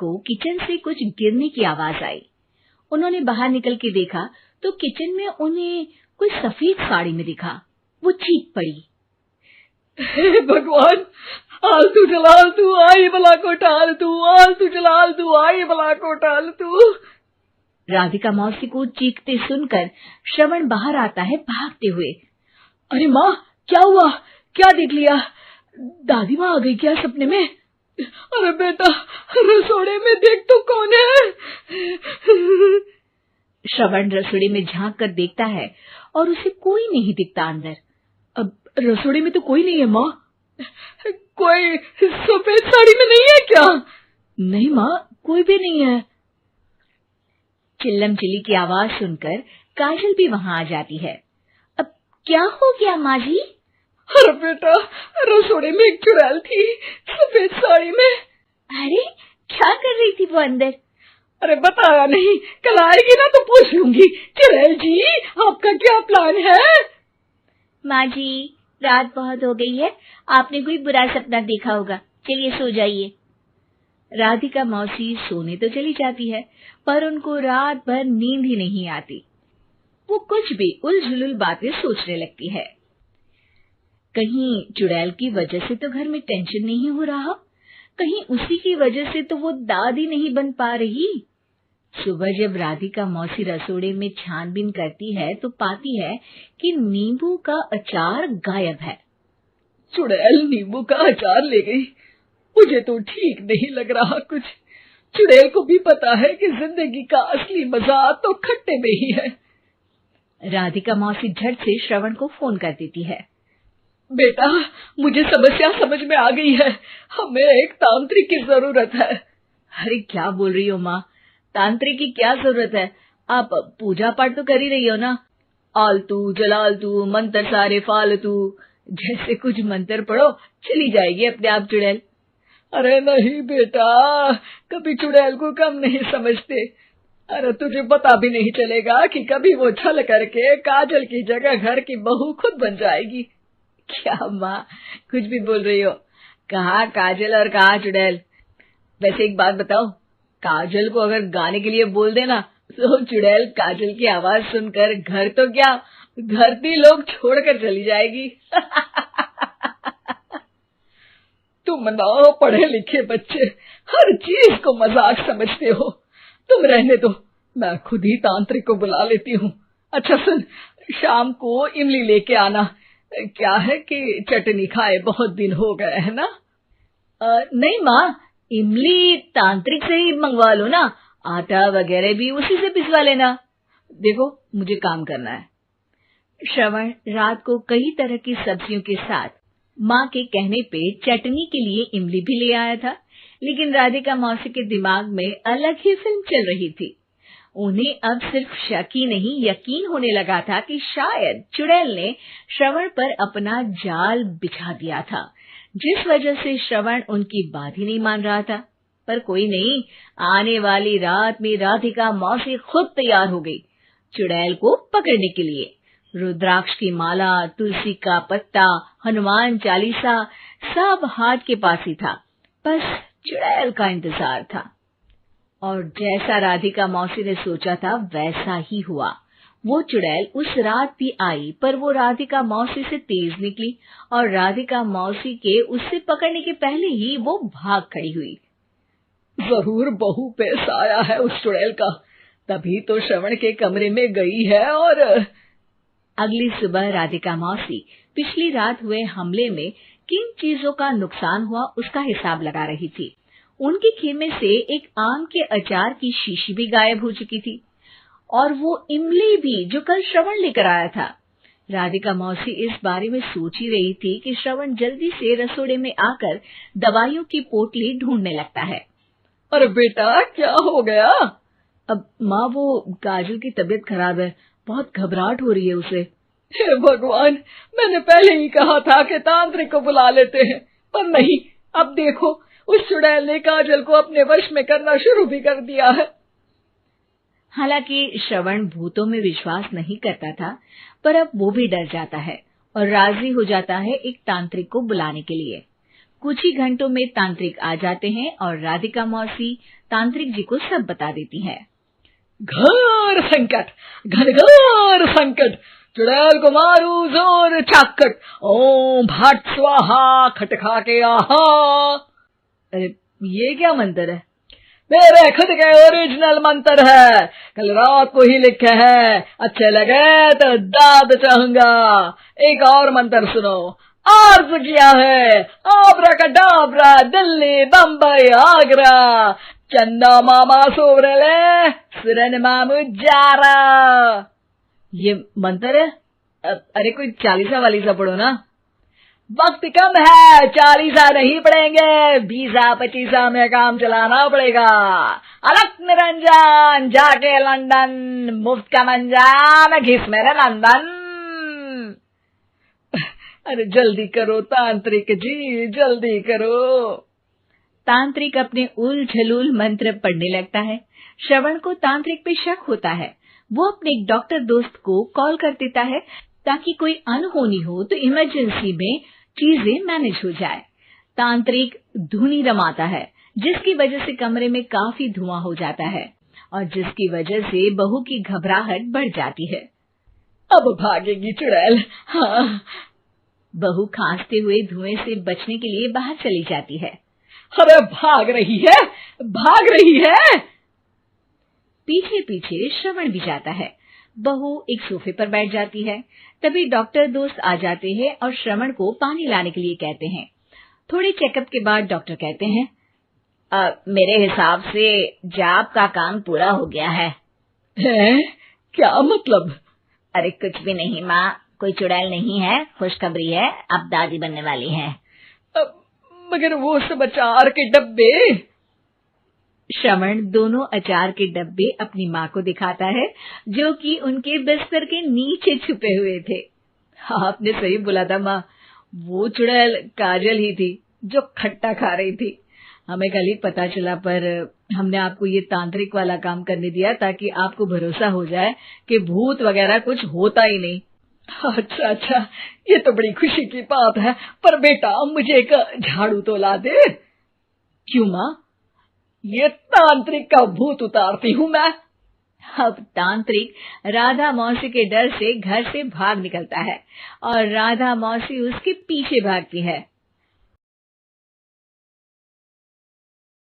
को किचन से कुछ गिरने की आवाज आई। उन्होंने बाहर निकल के देखा तो किचन में उन्हें कोई सफेद साड़ी में दिखा। वो चीख पड़ी, हे भगवान, आलतू जलालतू आई भला को टालतू, आलतू जलालतू आई भला को टालतू। राधिका मौसी को चीखते सुनकर श्रवण बाहर आता है भागते हुए। अरे माँ, क्या हुआ? क्या देख लिया? दादी माँ आ गई क्या सपने में? अरे बेटा, रसोड़े में देख तो कौन है? श्रवण रसोड़े में झांक कर देखता है और उसे कोई नहीं दिखता अंदर। अब रसोड़े में तो कोई नहीं है माँ। कोई सफेद साड़ी में नहीं है क्या? नहीं माँ, कोई भी नहीं है। चिल्लम चिल्ली की आवाज सुनकर काजल भी वहां आ जाती है। अब क्या हो गया माँ जी? अरे बेटा, रसोड़े में एक चुड़ैल थी सफेद साड़ी में। अरे क्या कर रही थी वो अंदर? अरे बताया नहीं, कल आएगी ना तो पूछ लूंगी। चुड़ैल जी, आपका क्या प्लान है? माँ जी, रात बहुत हो गई है, आपने कोई बुरा सपना देखा होगा, चलिए सो जाइए। राधिका मौसी सोने तो चली जाती है पर उनको रात भर नींद ही नहीं आती। वो कुछ भी उलझुल बातें सोचने लगती है। कहीं चुड़ैल की वजह से तो घर में टेंशन नहीं हो रहा, कहीं उसी की वजह से तो वो दादी नहीं बन पा रही। सुबह जब राधिका मौसी रसोड़े में छानबीन करती है तो पाती है कि नींबू का अचार गायब है। चुड़ैल नींबू का अचार ले गई, मुझे तो ठीक नहीं लग रहा कुछ। चुड़ैल को भी पता है कि जिंदगी का असली मजा तो खट्टे में ही है। राधिका मौसी झट से श्रवण को फोन कर देती है। बेटा, मुझे समस्या समझ में आ गई है, हमें एक तांत्रिक की जरूरत है। अरे क्या बोल रही हो माँ, तांत्रिक की क्या जरूरत है? आप पूजा पाठ तो कर ही रही हो ना। आलतू जलालतू मंत्र सारे फालतू जैसे कुछ मंत्र पढ़ो, चली जाएगी अपने आप चुड़ैल। अरे नहीं बेटा, कभी चुड़ैल को कम नहीं समझते। अरे तुझे पता भी नहीं चलेगा कि कभी वो छल करके काजल की जगह घर की बहू खुद बन जाएगी। क्या माँ, कुछ भी बोल रही हो? कहाँ काजल और कहाँ चुड़ैल? वैसे एक बात बताओ, काजल को अगर गाने के लिए बोल देना तो चुड़ैल काजल की आवाज सुनकर घर तो क्या धरती लोग छोड़कर चली जाएगी। तुम ना पढ़े लिखे बच्चे हर चीज को मजाक समझते हो। तुम रहने दो, मैं खुद ही तांत्रिक को बुला लेती हूँ। अच्छा सुन, शाम को इमली लेके आना। क्या है कि चटनी खाए बहुत दिन हो गए है ना। नहीं माँ, इमली तांत्रिक से ही मंगवा लो ना, आटा वगैरह भी उसी से पिसवा लेना। देखो मुझे काम करना है। श्रवण रात को कई तरह की सब्जियों के साथ माँ के कहने पे चटनी के लिए इमली भी ले आया था, लेकिन राधिका मौसी के दिमाग में अलग ही फिल्म चल रही थी। उन्हें अब सिर्फ शक ही नहीं यकीन होने लगा था कि शायद चुड़ैल ने श्रवण पर अपना जाल बिछा दिया था, जिस वजह से श्रवण उनकी बात ही नहीं मान रहा था। पर कोई नहीं, आने वाली रात में राधिका मौसी खुद तैयार हो गई चुड़ैल को पकड़ने के लिए। रुद्राक्ष की माला, तुलसी का पत्ता, हनुमान चालीसा सब हाथ के पास ही था, बस चुड़ैल का इंतजार था। और जैसा राधिका मौसी ने सोचा था वैसा ही हुआ। वो चुड़ैल उस रात भी आई, पर वो राधिका मौसी से तेज निकली और राधिका मौसी के उससे पकड़ने के पहले ही वो भाग खड़ी हुई। जरूर बहू पे साया है उस चुड़ैल का, तभी तो श्रवण के कमरे में गई है। और अगली सुबह राधिका मौसी पिछली रात हुए हमले में किन चीजों का नुकसान हुआ उसका हिसाब लगा रही थी। उनके खेमे से एक आम के अचार की शीशी भी गायब हो चुकी थी और वो इमली भी जो कल श्रवण लेकर आया था। राधिका मौसी इस बारे में सोच ही रही थी कि श्रवण जल्दी से रसोड़े में आकर दवाइयों की पोटली ढूंढने लगता है। अरे बेटा, क्या हो गया? अब माँ, वो काजल की तबीयत खराब है, बहुत घबराहट हो रही है उसे। हे भगवान, मैंने पहले ही कहा था कि तांत्रिक को बुला लेते हैं, पर नहीं, अब देखो उस चुड़ैल ने काजल को अपने वश में करना शुरू भी कर दिया है। हालांकि श्रवण भूतों में विश्वास नहीं करता था, पर अब वो भी डर जाता है और राजी हो जाता है एक तांत्रिक को बुलाने के लिए। कुछ ही घंटों में तांत्रिक आ जाते हैं और राधिका मौसी तांत्रिक जी को सब बता देती है। घोर संकट, घनघोर संकट, चुड़ैल को मारू जोर चाकट, ओम भट स्वाहा खटखा के आहा। अरे ये क्या मंत्र है? मेरे खुद के ओरिजिनल मंत्र है, कल रात को ही लिखे हैं, अच्छे लगे तो दाद चाहूंगा। एक और मंत्र सुनो, अर्ज किया है आब्राकडाब्रा, दिल्ली बम्बई आगरा, चंदा मामा सोवरले सुरन मामू जारा। ये मंत्र है? अरे कोई 40 वालीसा पढ़ो ना। वक्त कम है, 40 नहीं पड़ेंगे, 20-25 में काम चलाना पड़ेगा। अलग निरंजन जाके लंदन, मुफ्त का मंजान घिस मेरे नंदन। अरे जल्दी करो तांत्रिक जी, जल्दी करो। तांत्रिक अपने उल झलूल मंत्र पढ़ने लगता है। श्रवण को तांत्रिक पे शक होता है। वो अपने एक डॉक्टर दोस्त को कॉल कर देता है ताकि कोई अनहोनी हो तो इमरजेंसी में चीजें मैनेज हो जाए। तांत्रिक धुनी रमाता है, जिसकी वजह से कमरे में काफी धुआं हो जाता है और जिसकी वजह से बहू की घबराहट बढ़ जाती है। अब भागेगी चुड़ैल। हाँ। बहू खांसते हुए धुएं से बचने के लिए बाहर चली जाती है। अरे भाग रही है, भाग रही है। पीछे पीछे श्रवण भी जाता है। बहू एक सोफे पर बैठ जाती है। तभी डॉक्टर दोस्त आ जाते हैं और श्रवण को पानी लाने के लिए कहते हैं। थोड़े चेकअप के बाद डॉक्टर कहते हैं, मेरे हिसाब से जाप का काम पूरा हो गया है। क्या मतलब? अरे कुछ भी नहीं माँ, कोई चुड़ैल नहीं है, खुशखबरी है, अब दादी बनने वाली है। मगर वो सब अचार के डब्बे। श्रवण दोनों अचार के डब्बे अपनी माँ को दिखाता है, जो कि उनके बिस्तर के नीचे छुपे हुए थे। आपने सही बोला था माँ, वो चुड़ैल काजल ही थी जो खट्टा खा रही थी। हमें कल ही पता चला, पर हमने आपको ये तांत्रिक वाला काम करने दिया ताकि आपको भरोसा हो जाए कि भूत वगैरह कुछ होता ही नहीं। अच्छा अच्छा, ये तो बड़ी खुशी की बात है, पर बेटा मुझे एक झाड़ू तो ला दे। क्यों माँ? ये तांत्रिक का भूत उतारती हूँ मैं। अब तांत्रिक राधा मौसी के डर से घर से भाग निकलता है और राधा मौसी उसके पीछे भागती है।